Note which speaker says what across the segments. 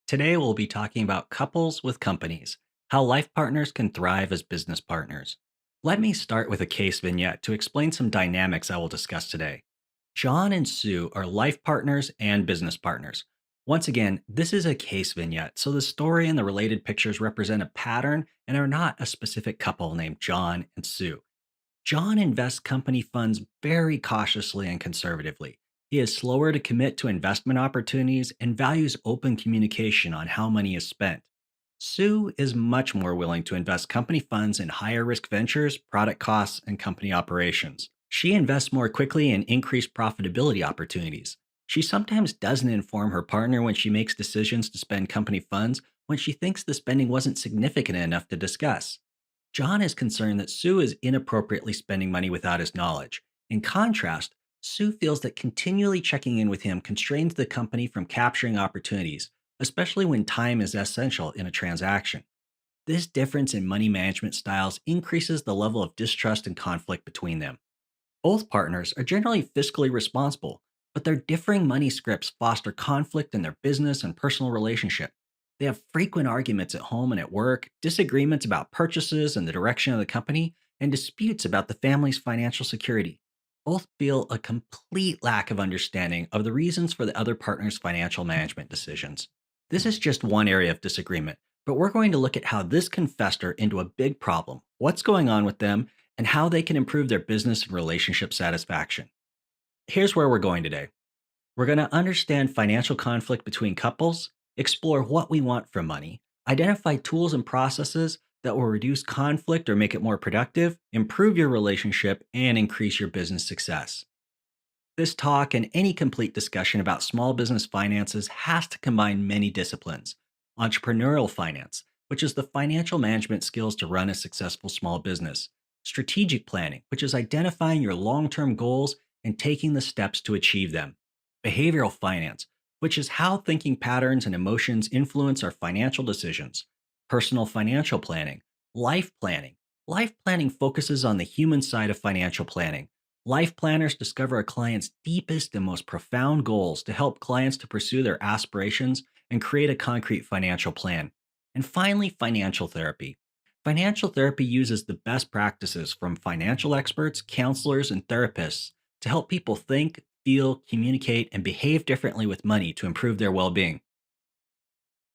Speaker 1: Today, we'll be talking about couples with companies, how life partners can thrive as business partners. Let me start with a case vignette to explain some dynamics I will discuss today. John and Sue are life partners and business partners. Once again, this is a case vignette, so the story and the related pictures represent a pattern and are not a specific couple named John and Sue. John invests company funds very cautiously and conservatively. He is slower to commit to investment opportunities and values open communication on how money is spent. Sue is much more willing to invest company funds in higher risk ventures, product costs, and company operations. She invests more quickly in increased profitability opportunities. She sometimes doesn't inform her partner when she makes decisions to spend company funds when she thinks the spending wasn't significant enough to discuss. John is concerned that Sue is inappropriately spending money without his knowledge. In contrast, Sue feels that continually checking in with him constrains the company from capturing opportunities, especially when time is essential in a transaction. This difference in money management styles increases the level of distrust and conflict between them. Both partners are generally fiscally responsible, but their differing money scripts foster conflict in their business and personal relationship. They have frequent arguments at home and at work, disagreements about purchases and the direction of the company, and disputes about the family's financial security. Both feel a complete lack of understanding of the reasons for the other partner's financial management decisions. This is just one area of disagreement, but we're going to look at how this can fester into a big problem, what's going on with them, and how they can improve their business and relationship satisfaction. Here's where we're going today. We're going to understand financial conflict between couples, explore what we want from money, identify tools and processes that will reduce conflict or make it more productive, improve your relationship, and increase your business success. This talk and any complete discussion about small business finances has to combine many disciplines: entrepreneurial finance, which is the financial management skills to run a successful small business; strategic planning, which is identifying your long term goals and taking the steps to achieve them; behavioral finance, which is how thinking patterns and emotions influence our financial decisions; personal financial planning; life planning. Life planning focuses on the human side of financial planning. Life planners discover a client's deepest and most profound goals to help clients to pursue their aspirations and create a concrete financial plan. And finally, financial therapy. Financial therapy uses the best practices from financial experts, counselors, and therapists to help people think, feel, communicate, and behave differently with money to improve their well being.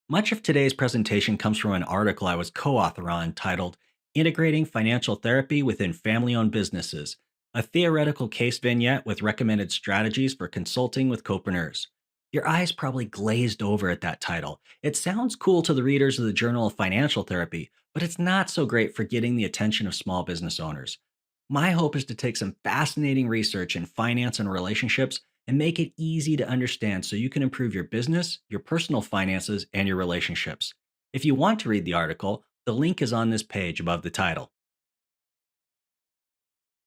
Speaker 1: Much of today's presentation comes from an article I was co author on titled Integrating Financial Therapy Within Family Owned Businesses, a theoretical case vignette with recommended strategies for consulting with copreneurs. Your eyes probably glazed over at that title. It sounds cool to the readers of the Journal of Financial Therapy, but it's not so great for getting the attention of small business owners. My hope is to take some fascinating research in finance and relationships and make it easy to understand so you can improve your business, your personal finances, and your relationships. If you want to read the article, the link is on this page above the title.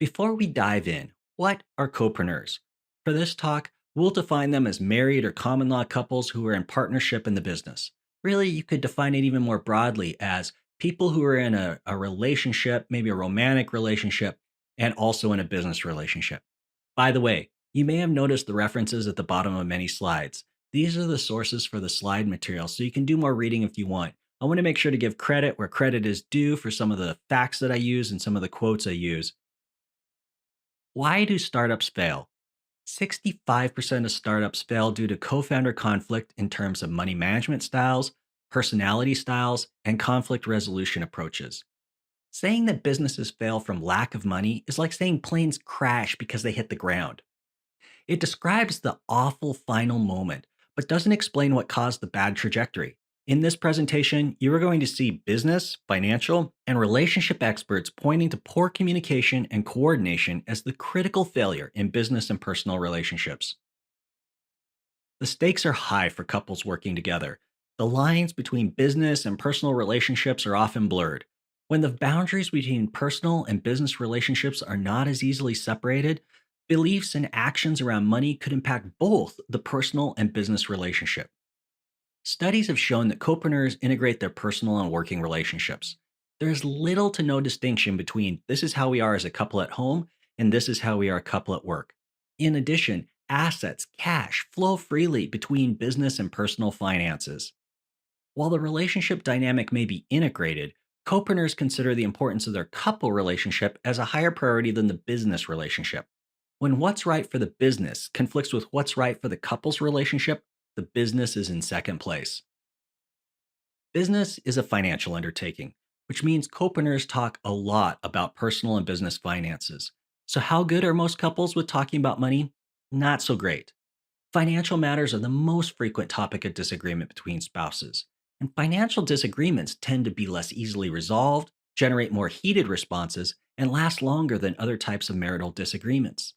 Speaker 1: Before we dive in, what are copreneurs? For this talk, we'll define them as married or common law couples who are in partnership in the business. Really, you could define it even more broadly as people who are in a relationship, maybe a romantic relationship, and also in a business relationship. By the way, you may have noticed the references at the bottom of many slides. These are the sources for the slide material, so you can do more reading if you want. I want to make sure to give credit where credit is due for some of the facts that I use and some of the quotes I use. Why do startups fail? 65% of startups fail due to co founder conflict in terms of money management styles, personality styles, and conflict resolution approaches. Saying that businesses fail from lack of money is like saying planes crash because they hit the ground. It describes the awful final moment, but doesn't explain what caused the bad trajectory. In this presentation, you are going to see business, financial, and relationship experts pointing to poor communication and coordination as the critical failure in business and personal relationships. The stakes are high for couples working together. The lines between business and personal relationships are often blurred. When the boundaries between personal and business relationships are not as easily separated, beliefs and actions around money could impact both the personal and business relationship. Studies have shown that copreneurs integrate their personal and working relationships. There is little to no distinction between this is how we are as a couple at home and this is how we are a couple at work. In addition, assets, cash flow freely between business and personal finances. While the relationship dynamic may be integrated, co-partners consider the importance of their couple relationship as a higher priority than the business relationship. When what's right for the business conflicts with what's right for the couple's relationship, the business is in second place. Business is a financial undertaking, which means co-partners talk a lot about personal and business finances. So, how good are most couples with talking about money? Not so great. Financial matters are the most frequent topic of disagreement between spouses, and financial disagreements tend to be less easily resolved, generate more heated responses, and last longer than other types of marital disagreements.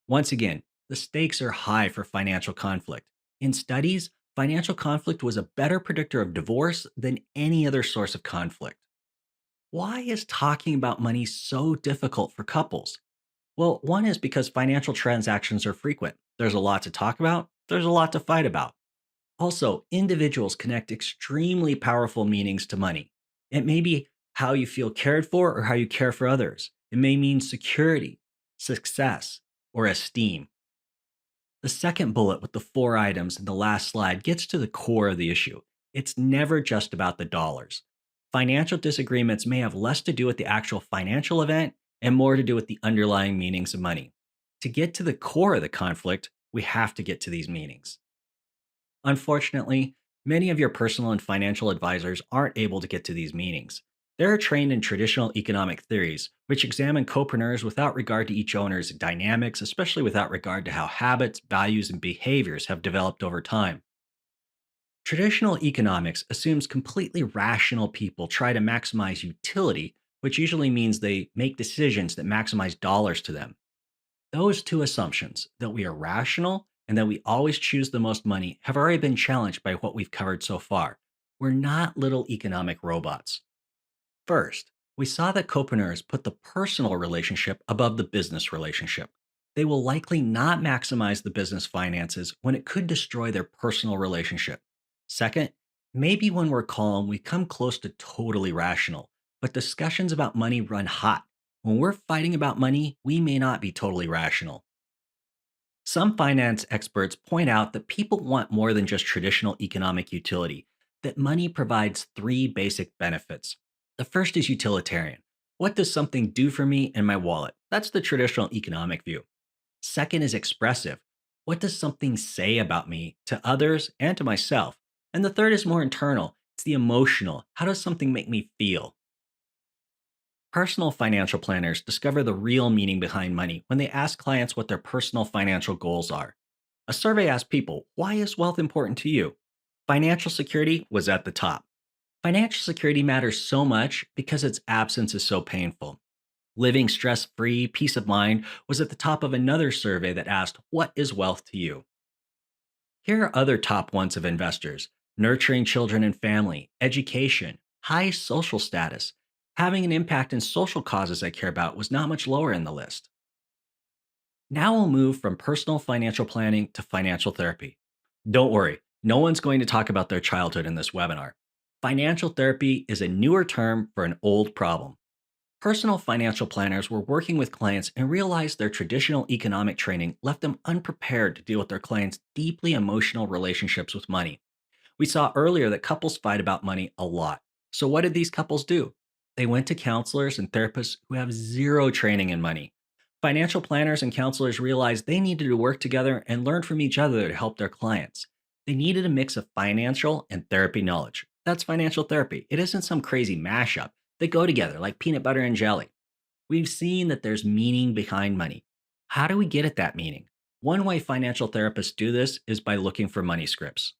Speaker 1: Once again, the stakes are high for financial conflict. In studies, financial conflict was a better predictor of divorce than any other source of conflict. Why is talking about money so difficult for couples? Well, one is because financial transactions are frequent. There's a lot to talk about, there's a lot to fight about. Also, individuals connect extremely powerful meanings to money. It may be how you feel cared for or how you care for others. It may mean security, success, or esteem. The second bullet with the four items in the last slide gets to the core of the issue. It's never just about the dollars. Financial disagreements may have less to do with the actual financial event and more to do with the underlying meanings of money. To get to the core of the conflict, we have to get to these meanings. Unfortunately, many of your personal and financial advisors aren't able to get to these meanings. They're trained in traditional economic theories, which examine copreneurs without regard to each owner's dynamics, especially without regard to how habits, values, and behaviors have developed over time. Traditional economics assumes completely rational people try to maximize utility, which usually means they make decisions that maximize dollars to them. Those two assumptions, that we are rational and that we always choose the most money, have already been challenged by what we've covered so far. We're not little economic robots. First, we saw that copreneurs put the personal relationship above the business relationship. They will likely not maximize the business finances when it could destroy their personal relationship. Second, maybe when we're calm, we come close to totally rational, but discussions about money run hot. When we're fighting about money, we may not be totally rational. Some finance experts point out that people want more than just traditional economic utility, that money provides three basic benefits. The first is utilitarian. What does something do for me and my wallet? That's the traditional economic view. Second is expressive. What does something say about me to others and to myself? And the third is more internal. It's the emotional. How does something make me feel? Personal financial planners discover the real meaning behind money when they ask clients what their personal financial goals are. A survey asked people, why is wealth important to you? Financial security was at the top. Financial security matters so much because its absence is so painful. Living stress free, peace of mind was at the top of another survey that asked, what is wealth to you? Here are other top ones of investors: nurturing children and family, education, high social status. Having an impact in social causes I care about was not much lower in the list. Now we'll move from personal financial planning to financial therapy. Don't worry, no one's going to talk about their childhood in this webinar. Financial therapy is a newer term for an old problem. Personal financial planners were working with clients and realized their traditional economic training left them unprepared to deal with their clients' deeply emotional relationships with money. We saw earlier that couples fight about money a lot. So, what did these couples do? They went to counselors and therapists who have zero training in money. Financial planners and counselors realized they needed to work together and learn from each other to help their clients. They needed a mix of financial and therapy knowledge. That's financial therapy. It isn't some crazy mashup. They go together like peanut butter and jelly. We've seen that there's meaning behind money. How do we get at that meaning? One way financial therapists do this is by looking for money scripts.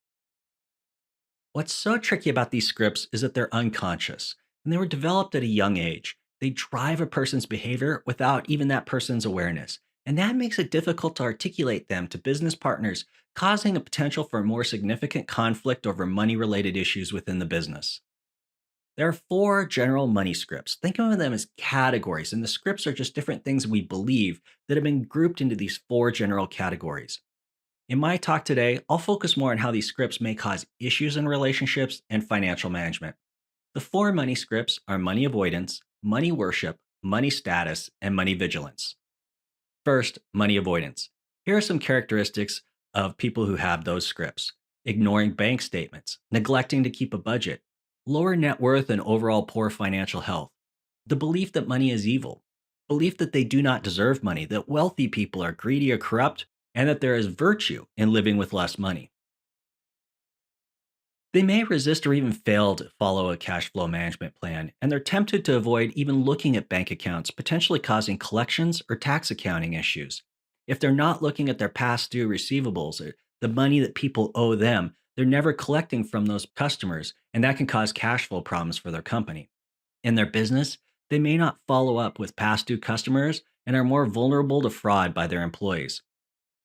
Speaker 1: What's so tricky about these scripts is that they're unconscious and they were developed at a young age. They drive a person's behavior without even that person's awareness. And that makes it difficult to articulate them to business partners, causing a potential for more significant conflict over money related issues within the business. There are four general money scripts. Think of them as categories, and the scripts are just different things we believe that have been grouped into these four general categories. In my talk today, I'll focus more on how these scripts may cause issues in relationships and financial management. The four money scripts are money avoidance, money worship, money status, and money vigilance. First, money avoidance. Here are some characteristics of people who have those scripts. ignoring bank statements, neglecting to keep a budget, lower net worth, and overall poor financial health. The belief that money is evil, belief that they do not deserve money, that wealthy people are greedy or corrupt, and that there is virtue in living with less money. They may resist or even fail to follow a cash flow management plan, and they're tempted to avoid even looking at bank accounts, potentially causing collections or tax accounting issues. If they're not looking at their past due receivables or the money that people owe them, they're never collecting from those customers, and that can cause cash flow problems for their company. In their business, they may not follow up with past due customers and are more vulnerable to fraud by their employees.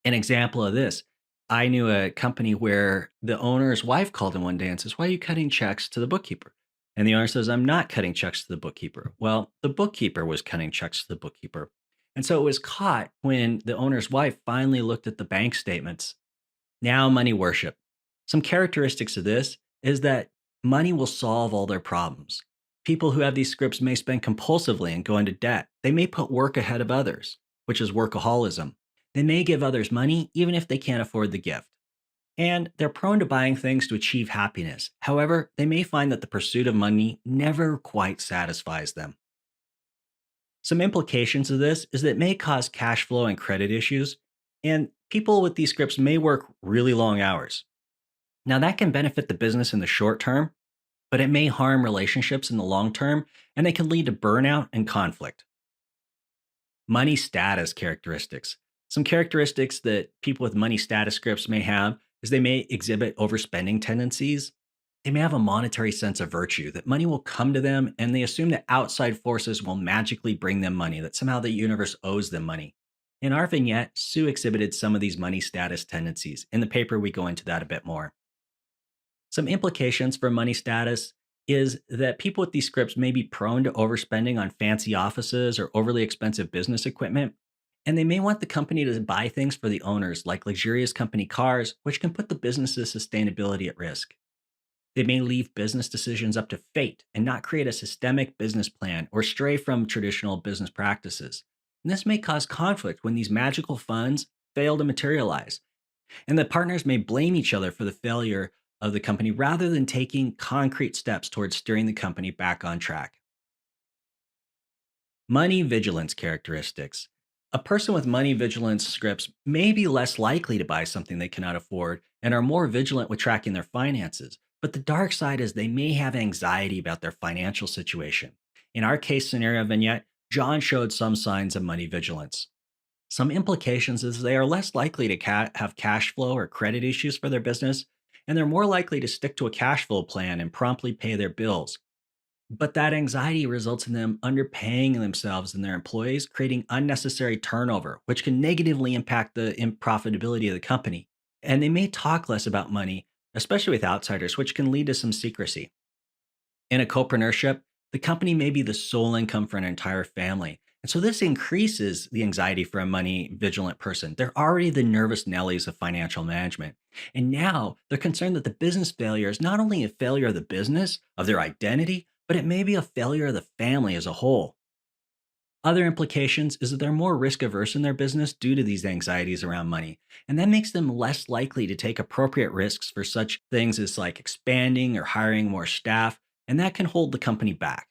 Speaker 1: An example of this, I knew a company where the owner's wife called him one day and says, "Why are you cutting checks to the bookkeeper?" And the owner says, "I'm not cutting checks to the bookkeeper." Well, the bookkeeper was cutting checks to the bookkeeper. And so it was caught when the owner's wife finally looked at the bank statements. Now, money worship. Some characteristics of this is that money will solve all their problems. People who have these scripts may spend compulsively and go into debt. They may put work ahead of others, which is workaholism. They may give others money even if they can't afford the gift. And they're prone to buying things to achieve happiness. However, they may find that the pursuit of money never quite satisfies them. Some implications of this is that it may cause cash flow and credit issues, and people with these scripts may work really long hours. Now, that can benefit the business in the short term, but it may harm relationships in the long term, and they can lead to burnout and conflict. Money status characteristics. Some characteristics that people with money status scripts may have is they may exhibit overspending tendencies. They may have a monetary sense of virtue, that money will come to them, and they assume that outside forces will magically bring them money, that somehow the universe owes them money. In our vignette, Sue exhibited some of these money status tendencies. In the paper, we go into that a bit more. Some implications for money status is that people with these scripts may be prone to overspending on fancy offices or overly expensive business equipment, and they may want the company to buy things for the owners, like luxurious company cars, which can put the business's sustainability at risk. They may leave business decisions up to fate and not create a systemic business plan or stray from traditional business practices. And this may cause conflict when these magical funds fail to materialize, and the partners may blame each other for the failure of the company rather than taking concrete steps towards steering the company back on track. Money vigilance characteristics. A person with money vigilance scripts may be less likely to buy something they cannot afford and are more vigilant with tracking their finances. But the dark side is they may have anxiety about their financial situation. In our case scenario vignette, John showed some signs of money vigilance. Some implications is they are less likely to have cash flow or credit issues for their business, and they're more likely to stick to a cash flow plan and promptly pay their bills. But that anxiety results in them underpaying themselves and their employees, creating unnecessary turnover, which can negatively impact the profitability of the company. And they may talk less about money, especially with outsiders, which can lead to some secrecy. In a copreneurship, the company may be the sole income for an entire family. And so this increases the anxiety for a money vigilant person. They're already the nervous Nellies of financial management. And now they're concerned that the business failure is not only a failure of the business, of their identity, but it may be a failure of the family as a whole. Other implications is that they're more risk averse in their business due to these anxieties around money, and that makes them less likely to take appropriate risks for such things as like expanding or hiring more staff, and that can hold the company back.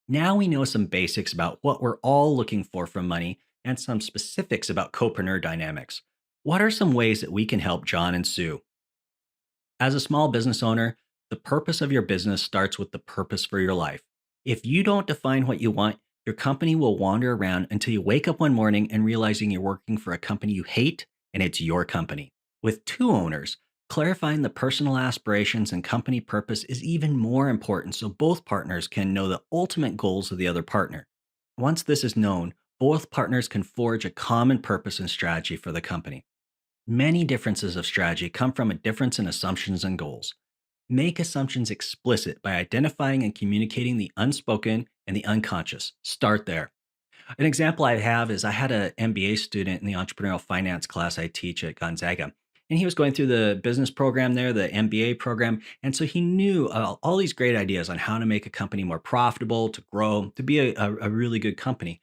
Speaker 1: Now we know some basics about what we're all looking for from money and some specifics about copreneur dynamics. What are some ways that we can help John and Sue? As a small business owner, the purpose of your business starts with the purpose for your life. If you don't define what you want, your company will wander around until you wake up one morning and realizing you're working for a company you hate and it's your company. With two owners, clarifying the personal aspirations and company purpose is even more important so both partners can know the ultimate goals of the other partner. Once this is known, both partners can forge a common purpose and strategy for the company. Many differences of strategy come from a difference in assumptions and goals. Make assumptions explicit by identifying and communicating the unspoken and the unconscious. Start there. An example I have is I had an MBA student in the entrepreneurial finance class I teach at Gonzaga. And he was going through the business program there, the MBA program. And so he knew all these great ideas on how to make a company more profitable, to grow, to be a really good company.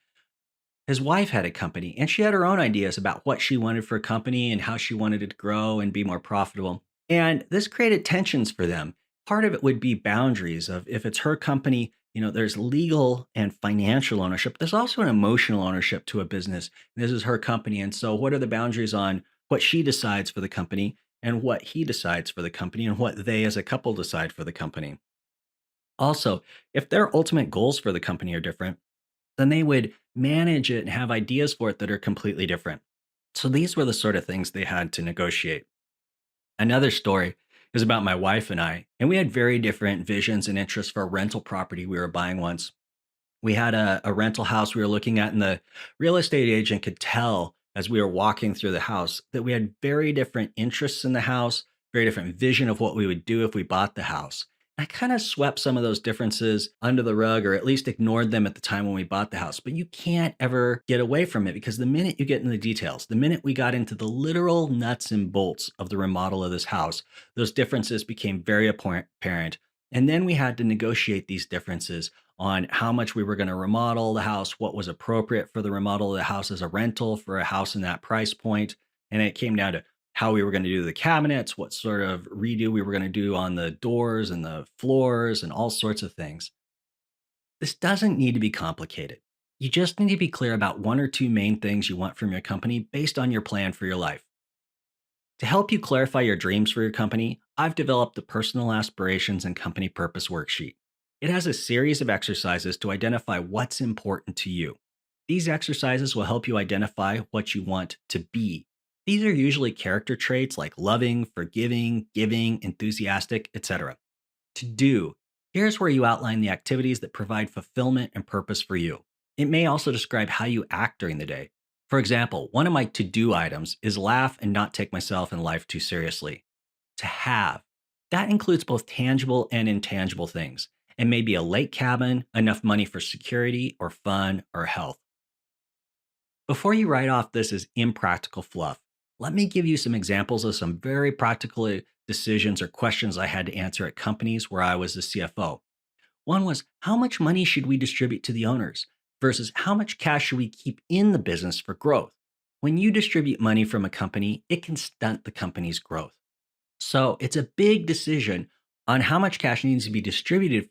Speaker 1: His wife had a company, and she had her own ideas about what she wanted for a company and how she wanted it to grow and be more profitable. And this created tensions for them. Part of it would be boundaries of if it's her company, there's legal and financial ownership. There's also an emotional ownership to a business. This is her company. And so, what are the boundaries on what she decides for the company and what he decides for the company and what they as a couple decide for the company? Also, if their ultimate goals for the company are different, then they would manage it and have ideas for it that are completely different. So these were the sort of things they had to negotiate. Another story is about my wife and we had very different visions and interests for a rental property we were buying once. We had a rental house we were looking at, and the real estate agent could tell as we were walking through the house that we had very different interests in the house, very different vision of what we would do if we bought the house. I kind of swept some of those differences under the rug, or at least ignored them at the time when we bought the house. But you can't ever get away from it because the minute you get in the details, the minute we got into the literal nuts and bolts of the remodel of this house, those differences became very apparent. And then we had to negotiate these differences on how much we were going to remodel the house, what was appropriate for the remodel of the house as a rental for a house in that price point. And it came down to how we were going to do the cabinets, what sort of redo we were going to do on the doors and the floors, and all sorts of things. This doesn't need to be complicated. You just need to be clear about one or two main things you want from your company based on your plan for your life. To help you clarify your dreams for your company, I've developed the Personal Aspirations and Company Purpose Worksheet. It has a series of exercises to identify what's important to you. These exercises will help you identify what you want to be. These are usually character traits like loving, forgiving, giving, enthusiastic, etc. To do, here's where you outline the activities that provide fulfillment and purpose for you. It may also describe how you act during the day. For example, one of my to do items is laugh and not take myself and life too seriously. To have, that includes both tangible and intangible things. It may be a lake cabin, enough money for security or fun or health. Before you write off this as impractical fluff, let me give you some examples of some very practical decisions or questions I had to answer at companies where I was the CFO. One was, how much money should we distribute to the owners versus how much cash should we keep in the business for growth? When you distribute money from a company, it can stunt the company's growth. So it's a big decision on how much cash needs to be distributed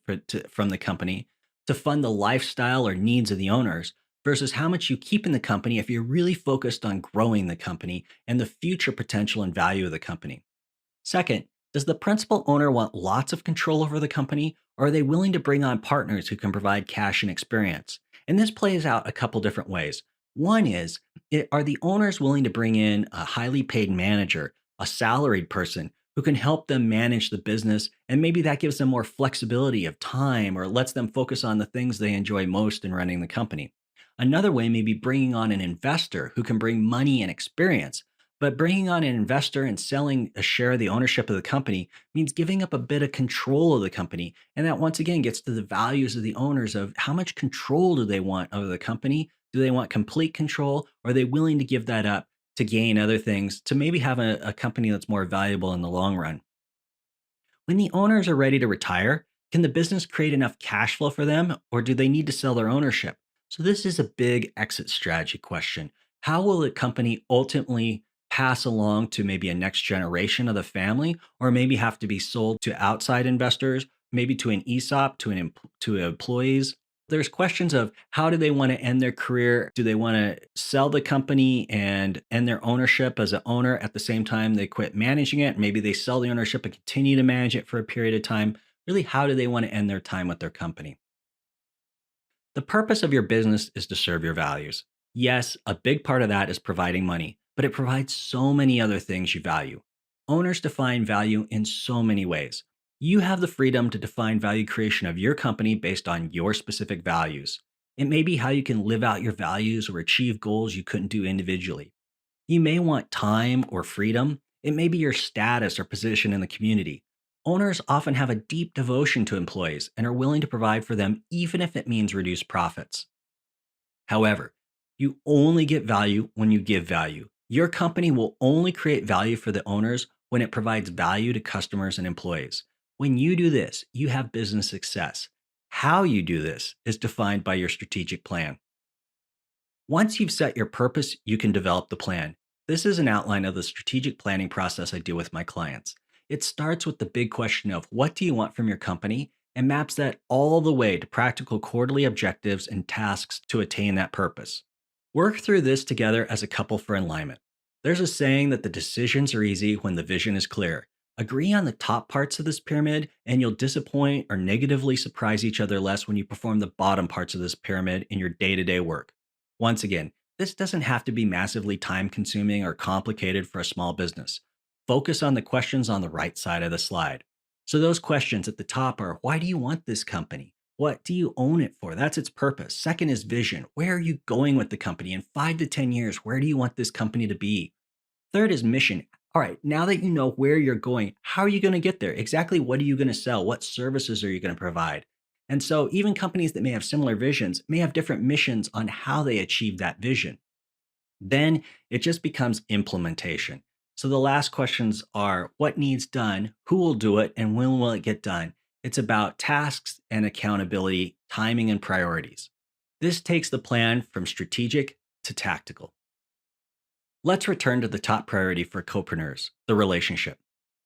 Speaker 1: from the company to fund the lifestyle or needs of the owners versus how much you keep in the company if you're really focused on growing the company and the future potential and value of the company. Second, does the principal owner want lots of control over the company, or are they willing to bring on partners who can provide cash and experience? And this plays out a couple different ways. One is, are the owners willing to bring in a highly paid manager, a salaried person who can help them manage the business? And maybe that gives them more flexibility of time or lets them focus on the things they enjoy most in running the company. Another way may be bringing on an investor who can bring money and experience. But bringing on an investor and selling a share of the ownership of the company means giving up a bit of control of the company. And that once again gets to the values of the owners of how much control do they want over the company? Do they want complete control? Or are they willing to give that up to gain other things to maybe have a company that's more valuable in the long run? When the owners are ready to retire, can the business create enough cash flow for them, or do they need to sell their ownership? So, this is a big exit strategy question. How will the company ultimately pass along to maybe a next generation of the family, or maybe have to be sold to outside investors, maybe to an ESOP, to employees? There's questions of how do they want to end their career? Do they want to sell the company and end their ownership as an owner at the same time they quit managing it? Maybe they sell the ownership and continue to manage it for a period of time. Really, how do they want to end their time with their company? The purpose of your business is to serve your values. Yes, a big part of that is providing money, but it provides so many other things you value. Owners define value in so many ways. You have the freedom to define value creation of your company based on your specific values. It may be how you can live out your values or achieve goals you couldn't do individually. You may want time or freedom. It may be your status or position in the community. Owners often have a deep devotion to employees and are willing to provide for them even if it means reduced profits. However, you only get value when you give value. Your company will only create value for the owners when it provides value to customers and employees. When you do this, you have business success. How you do this is defined by your strategic plan. Once you've set your purpose, you can develop the plan. This is an outline of the strategic planning process I do with my clients. It starts with the big question of what do you want from your company and maps that all the way to practical quarterly objectives and tasks to attain that purpose. Work through this together as a couple for alignment. There's a saying that the decisions are easy when the vision is clear. Agree on the top parts of this pyramid, and you'll disappoint or negatively surprise each other less when you perform the bottom parts of this pyramid in your day to day work. Once again, this doesn't have to be massively time consuming or complicated for a small business. Focus on the questions on the right side of the slide. So, those questions at the top are: why do you want this company? What do you own it for? That's its purpose. Second is vision. Where are you going with the company? In 5 to 10 years, where do you want this company to be? Third is mission. All right, now that you know where you're going, how are you going to get there? Exactly what are you going to sell? What services are you going to provide? And so, even companies that may have similar visions may have different missions on how they achieve that vision. Then it just becomes implementation. So, the last questions are: what needs done? Who will do it? And when will it get done? It's about tasks and accountability, timing, and priorities. This takes the plan from strategic to tactical. Let's return to the top priority for copreneurs: the relationship.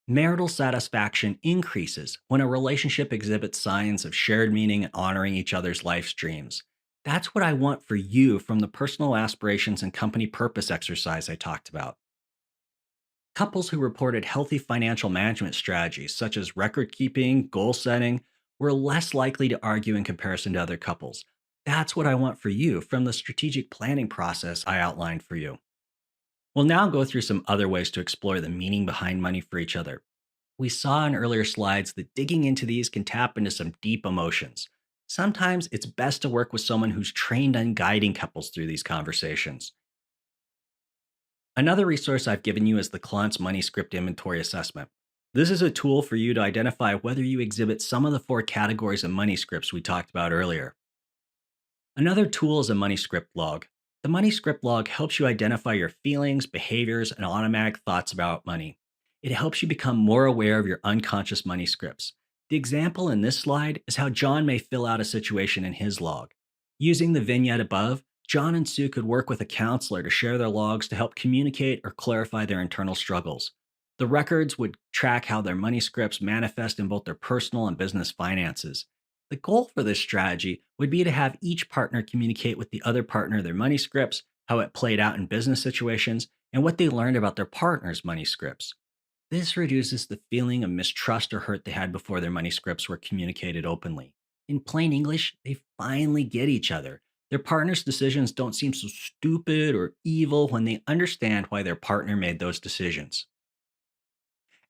Speaker 1: Marital satisfaction increases when a relationship exhibits signs of shared meaning and honoring each other's life streams. That's what I want for you from the personal aspirations and company purpose exercise I talked about. Couples who reported healthy financial management strategies, such as record keeping, goal setting, were less likely to argue in comparison to other couples. That's what I want for you from the strategic planning process I outlined for you. We'll now go through some other ways to explore the meaning behind money for each other. We saw in earlier slides that digging into these can tap into some deep emotions. Sometimes it's best to work with someone who's trained on guiding couples through these conversations. Another resource I've given you is the Klontz Money Script Inventory Assessment. This is a tool for you to identify whether you exhibit some of the 4 categories of money scripts we talked about earlier. Another tool is a money script log. The money script log helps you identify your feelings, behaviors, and automatic thoughts about money. It helps you become more aware of your unconscious money scripts. The example in this slide is how John may fill out a situation in his log. Using the vignette above, John and Sue could work with a counselor to share their logs to help communicate or clarify their internal struggles. The records would track how their money scripts manifest in both their personal and business finances. The goal for this strategy would be to have each partner communicate with the other partner their money scripts, how it played out in business situations, and what they learned about their partner's money scripts. This reduces the feeling of mistrust or hurt they had before their money scripts were communicated openly. In plain English, they finally get each other. Their partner's decisions don't seem so stupid or evil when they understand why their partner made those decisions.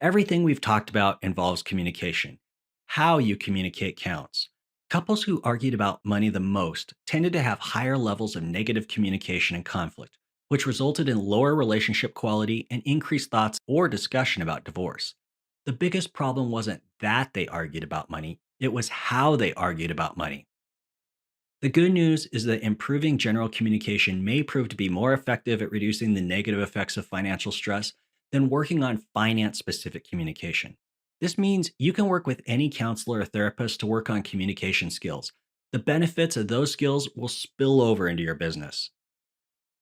Speaker 1: Everything we've talked about involves communication. How you communicate counts. Couples who argued about money the most tended to have higher levels of negative communication and conflict, which resulted in lower relationship quality and increased thoughts or discussion about divorce. The biggest problem wasn't that they argued about money, it was how they argued about money. The good news is that improving general communication may prove to be more effective at reducing the negative effects of financial stress than working on finance specific communication. This means you can work with any counselor or therapist to work on communication skills. The benefits of those skills will spill over into your business.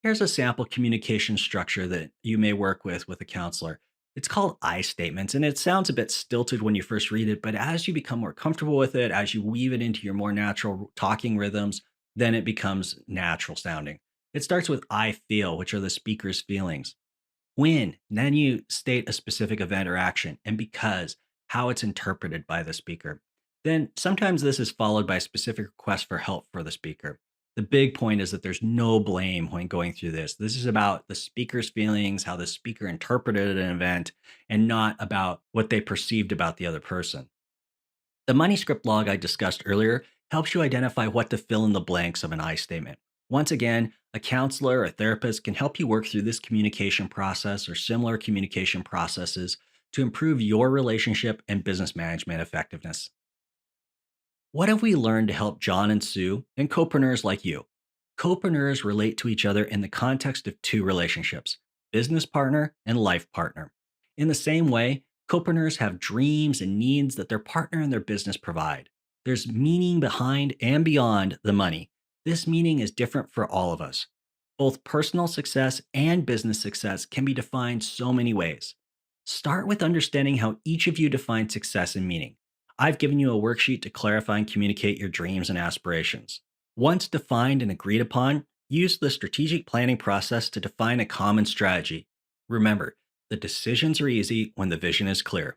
Speaker 1: Here's a sample communication structure that you may work with a counselor. It's called I statements, and it sounds a bit stilted when you first read it, but as you become more comfortable with it, as you weave it into your more natural talking rhythms, then it becomes natural sounding. It starts with I feel, which are the speaker's feelings. When, then you state a specific event or action, and because, how it's interpreted by the speaker. Then sometimes this is followed by a specific request for help for the speaker. The big point is that there's no blame when going through this. This is about the speaker's feelings, how the speaker interpreted an event, and not about what they perceived about the other person. The money script log I discussed earlier helps you identify what to fill in the blanks of an I statement. Once again, a counselor or therapist can help you work through this communication process or similar communication processes to improve your relationship and business management effectiveness. What have we learned to help John and Sue and copreneurs like you? Copreneurs relate to each other in the context of 2 relationships: business partner and life partner. In the same way, copreneurs have dreams and needs that their partner and their business provide. There's meaning behind and beyond the money. This meaning is different for all of us. Both personal success and business success can be defined so many ways. Start with understanding how each of you define success and meaning. I've given you a worksheet to clarify and communicate your dreams and aspirations. Once defined and agreed upon, use the strategic planning process to define a common strategy. Remember, the decisions are easy when the vision is clear.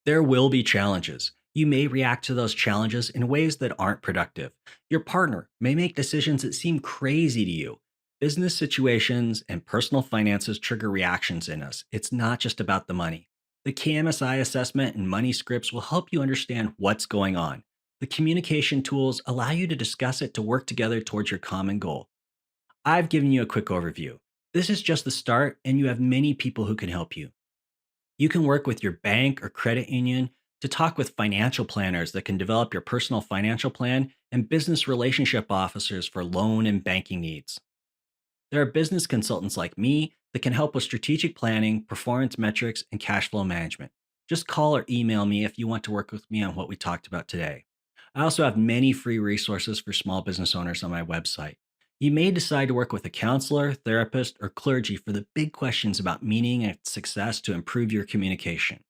Speaker 1: There will be challenges. You may react to those challenges in ways that aren't productive. Your partner may make decisions that seem crazy to you. Business situations and personal finances trigger reactions in us. It's not just about the money. The KMSI assessment and money scripts will help you understand what's going on. The communication tools allow you to discuss it to work together towards your common goal. I've given you a quick overview. This is just the start, and you have many people who can help you. You can work with your bank or credit union to talk with financial planners that can develop your personal financial plan and business relationship officers for loan and banking needs. There are business consultants like me that can help with strategic planning, performance metrics, and cash flow management. Just call or email me if you want to work with me on what we talked about today. I also have many free resources for small business owners on my website. You may decide to work with a counselor, therapist, or clergy for the big questions about meaning and success to improve your communication.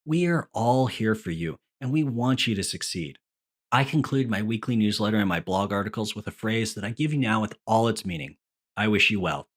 Speaker 1: We are all here for you, and we want you to succeed. I conclude my weekly newsletter and my blog articles with a phrase that I give you now with all its meaning. I wish you well.